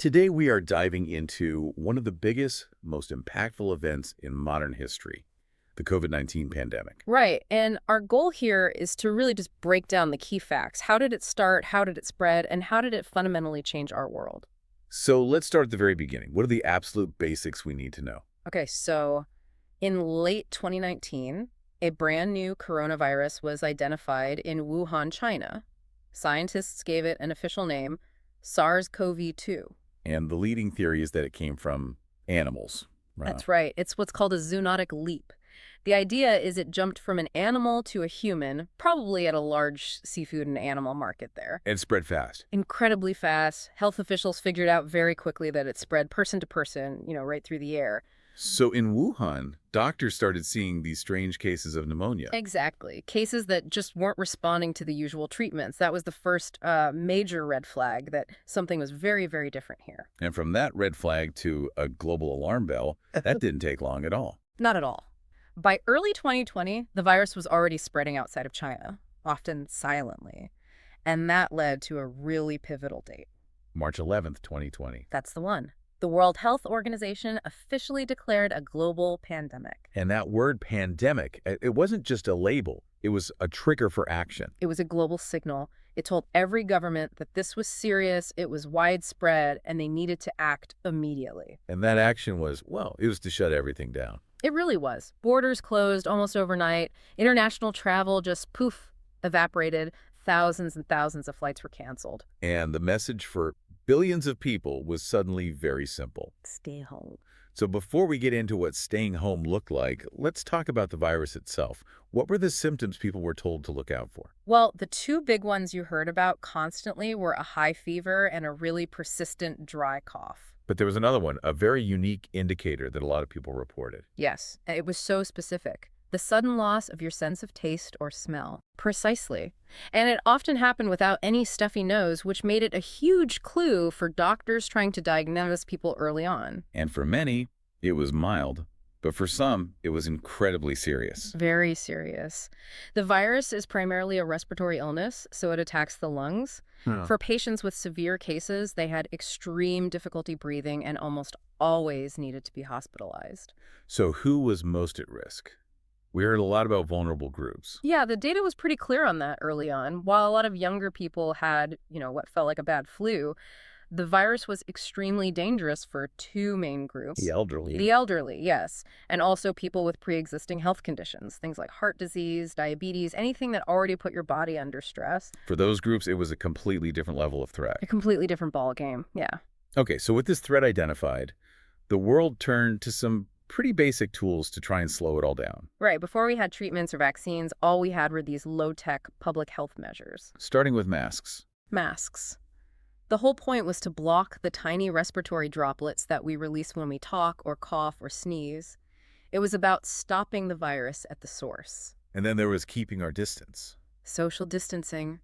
Today, we are diving into one of the biggest, most impactful events in modern history, the COVID-19 pandemic. Right. And our goal here is to really just break down the key facts. How did it start? How did it spread? And how did it fundamentally change our world? So let's start at the very beginning. What are the absolute basics we need to know? Okay, so in late 2019, a brand new coronavirus was identified in Wuhan, China. Scientists gave it an official name, SARS-CoV-2. And the leading theory is that it came from animals. That's right. It's what's called a zoonotic leap. The idea is it jumped from an animal to a human, probably at a large seafood and animal market there. And spread fast. Incredibly fast. Health officials figured out very quickly that it spread person to person, right through the air. So in Wuhan, doctors started seeing these strange cases of pneumonia. Exactly. Cases that just weren't responding to the usual treatments. That was the first major red flag that something was very, very different here. And from that red flag to a global alarm bell, that didn't take long at all. Not at all. By early 2020, the virus was already spreading outside of China, often silently. And that led to a really pivotal date. March 11th, 2020. That's the one. The World Health Organization officially declared a global pandemic. And that word pandemic, it wasn't just a label. It was a trigger for action. It was a global signal. It told every government that this was serious, it was widespread, and they needed to act immediately. And that action was, well, it was to shut everything down. It really was. Borders closed almost overnight. International travel just poof, evaporated. Thousands and thousands of flights were canceled. And the message for billions of people was suddenly very simple. Stay home. So before we get into what staying home looked like, let's talk about the virus itself. What were the symptoms people were told to look out for? Well, the two big ones you heard about constantly were a high fever and a really persistent dry cough. But there was another one, a very unique indicator that a lot of people reported. Yes, it was so specific. The sudden loss of your sense of taste or smell. Precisely. And it often happened without any stuffy nose, which made it a huge clue for doctors trying to diagnose people early on. And for many, it was mild. But for some, it was incredibly serious. Very serious. The virus is primarily a respiratory illness, so it attacks the lungs. For patients with severe cases, they had extreme difficulty breathing and almost always needed to be hospitalized. So who was most at risk? We heard a lot about vulnerable groups. Yeah, the data was pretty clear on that early on. While a lot of younger people had, what felt like a bad flu, the virus was extremely dangerous for two main groups. The elderly. The elderly, yes. And also people with pre-existing health conditions, things like heart disease, diabetes, anything that already put your body under stress. For those groups, it was a completely different level of threat. A completely different ball game, yeah. Okay, so with this threat identified, the world turned to some pretty basic tools to try and slow it all down. Right. Before we had treatments or vaccines, all we had were these low-tech public health measures. Starting with masks. Masks. The whole point was to block the tiny respiratory droplets that we release when we talk or cough or sneeze. It was about stopping the virus at the source. And then there was keeping our distance. Social distancing.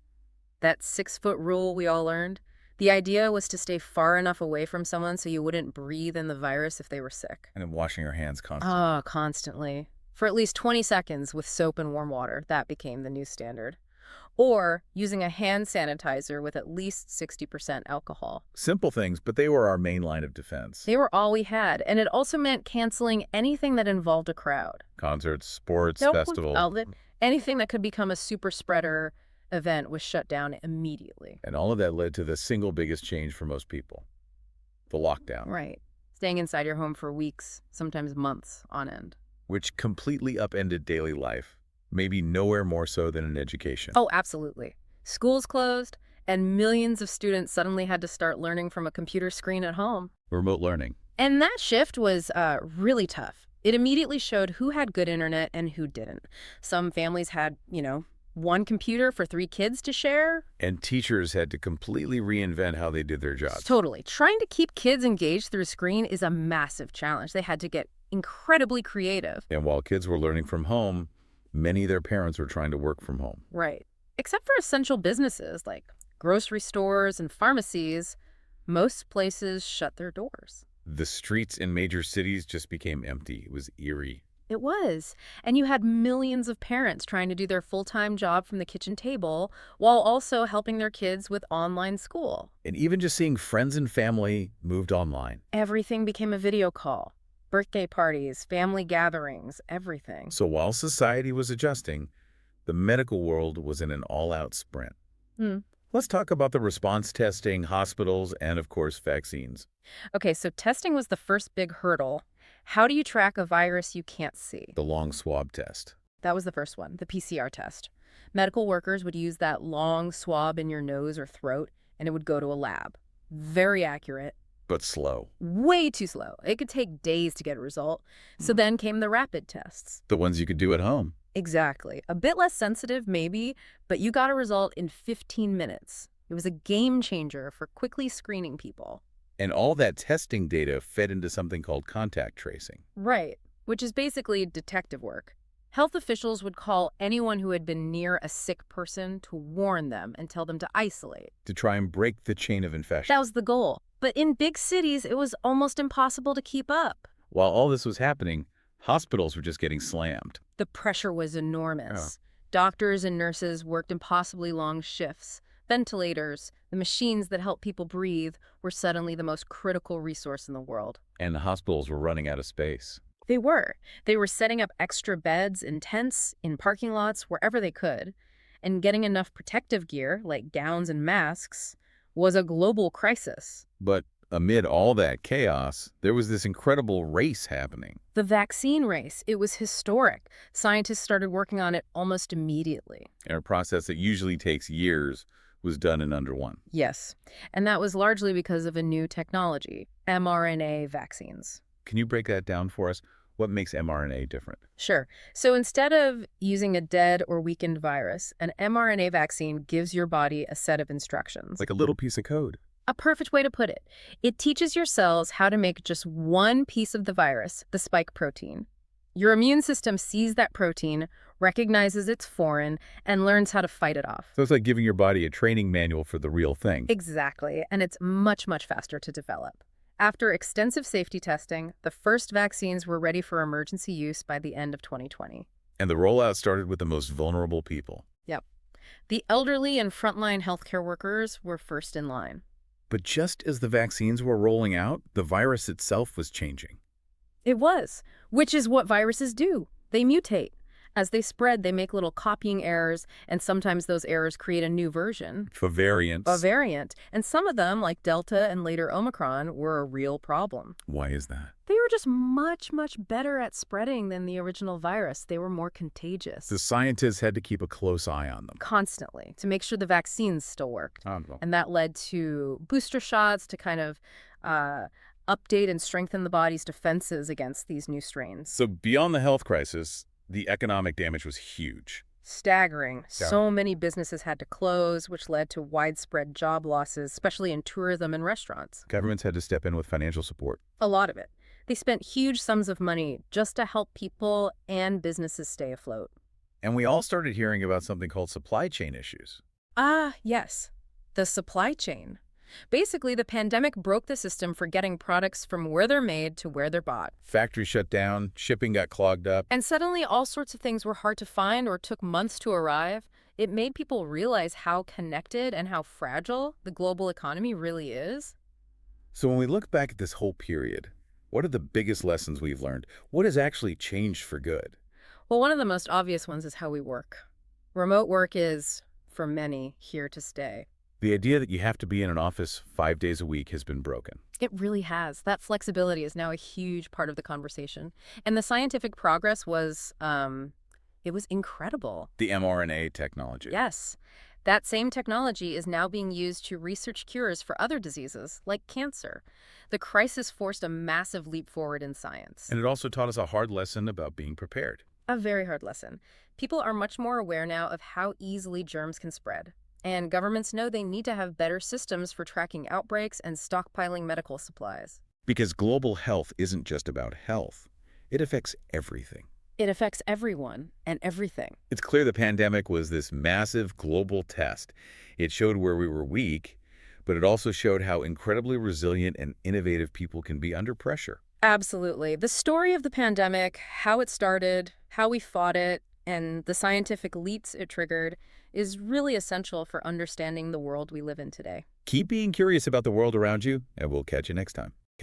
That 6-foot rule we all learned. The idea was to stay far enough away from someone so you wouldn't breathe in the virus if they were sick. And then washing our hands constantly. Ah, constantly. For at least 20 seconds with soap and warm water. That became the new standard. Or using a hand sanitizer with at least 60% alcohol. Simple things, but they were our main line of defense. They were all we had, and it also meant canceling anything that involved a crowd. Concerts, sports, Nope. festivals. Anything that could become a super spreader event was shut down immediately. And all of that led to the single biggest change for most people, the lockdown. Right. Staying inside your home for weeks, sometimes months on end. Which completely upended daily life, maybe nowhere more so than in education. Oh, absolutely. Schools closed, and millions of students suddenly had to start learning from a computer screen at home. Remote learning. And that shift was really tough. It immediately showed who had good internet and who didn't. Some families had, one computer for 3 kids to share. And teachers had to completely reinvent how they did their jobs. Totally. Trying to keep kids engaged through a screen is a massive challenge. They had to get incredibly creative. And while kids were learning from home, many of their parents were trying to work from home. Right. Except for essential businesses like grocery stores and pharmacies, most places shut their doors. The streets in major cities just became empty. It was eerie. It was. And you had millions of parents trying to do their full-time job from the kitchen table while also helping their kids with online school. And even just seeing friends and family moved online. Everything became a video call. Birthday parties, family gatherings, everything. So while society was adjusting, the medical world was in an all-out sprint. Hmm. Let's talk about the response testing, hospitals, and of course, vaccines. Okay, so testing was the first big hurdle. How do you track a virus you can't see? The long swab test. That was the first one, the PCR test. Medical workers would use that long swab in your nose or throat, and it would go to a lab. Very accurate. But slow. Way too slow. It could take days to get a result. So then came the rapid tests. The ones you could do at home. Exactly. A bit less sensitive, maybe, but you got a result in 15 minutes. It was a game changer for quickly screening people. And all that testing data fed into something called contact tracing. Right, which is basically detective work. Health officials would call anyone who had been near a sick person to warn them and tell them to isolate. To try and break the chain of infection. That was the goal. But in big cities, it was almost impossible to keep up. While all this was happening, hospitals were just getting slammed. The pressure was enormous. Doctors and nurses worked impossibly long shifts. Ventilators, the machines that help people breathe, were suddenly the most critical resource in the world. And the hospitals were running out of space. They were. They were setting up extra beds in tents, in parking lots, wherever they could. And getting enough protective gear, like gowns and masks, was a global crisis. But amid all that chaos, there was this incredible race happening. The vaccine race, it was historic. Scientists started working on it almost immediately. And a process that usually takes years was done in under one. Yes, and that was largely because of a new technology, mRNA vaccines. Can you break that down for us? What makes mRNA different? Sure. So instead of using a dead or weakened virus, an mRNA vaccine gives your body a set of instructions. Like a little piece of code. A perfect way to put it. It teaches your cells how to make just one piece of the virus, the spike protein. Your immune system sees that protein, recognizes it's foreign, and learns how to fight it off. So it's like giving your body a training manual for the real thing. Exactly, and it's much, much faster to develop. After extensive safety testing, the first vaccines were ready for emergency use by the end of 2020. And the rollout started with the most vulnerable people. Yep. The elderly and frontline healthcare workers were first in line. But just as the vaccines were rolling out, the virus itself was changing. It was, which is what viruses do. They mutate. As they spread, they make little copying errors, and sometimes those errors create a new version. For variants. A variant. And some of them, like Delta and later Omicron, were a real problem. Why is that? They were just much, much better at spreading than the original virus. They were more contagious. The scientists had to keep a close eye on them. Constantly, to make sure the vaccines still worked. And that led to booster shots to kind of update and strengthen the body's defenses against these new strains. So beyond the health crisis, the economic damage was huge. Staggering. So many businesses had to close, which led to widespread job losses, especially in tourism and restaurants. Governments had to step in with financial support. A lot of it. They spent huge sums of money just to help people and businesses stay afloat. And we all started hearing about something called supply chain issues. Ah, yes. The supply chain. Basically, the pandemic broke the system for getting products from where they're made to where they're bought. Factories shut down, shipping got clogged up. And suddenly, all sorts of things were hard to find or took months to arrive. It made people realize how connected and how fragile the global economy really is. So when we look back at this whole period, what are the biggest lessons we've learned? What has actually changed for good? Well, one of the most obvious ones is how we work. Remote work is, for many, here to stay. The idea that you have to be in an office 5 days a week has been broken. It really has. That flexibility is now a huge part of the conversation. And the scientific progress was, it was incredible. The mRNA technology. Yes. That same technology is now being used to research cures for other diseases, like cancer. The crisis forced a massive leap forward in science. And it also taught us a hard lesson about being prepared. A very hard lesson. People are much more aware now of how easily germs can spread. And governments know they need to have better systems for tracking outbreaks and stockpiling medical supplies. Because global health isn't just about health. It affects everything. It affects everyone and everything. It's clear the pandemic was this massive global test. It showed where we were weak, but it also showed how incredibly resilient and innovative people can be under pressure. Absolutely. The story of the pandemic, how it started, how we fought it, and the scientific leaps it triggered is really essential for understanding the world we live in today. Keep being curious about the world around you, and we'll catch you next time.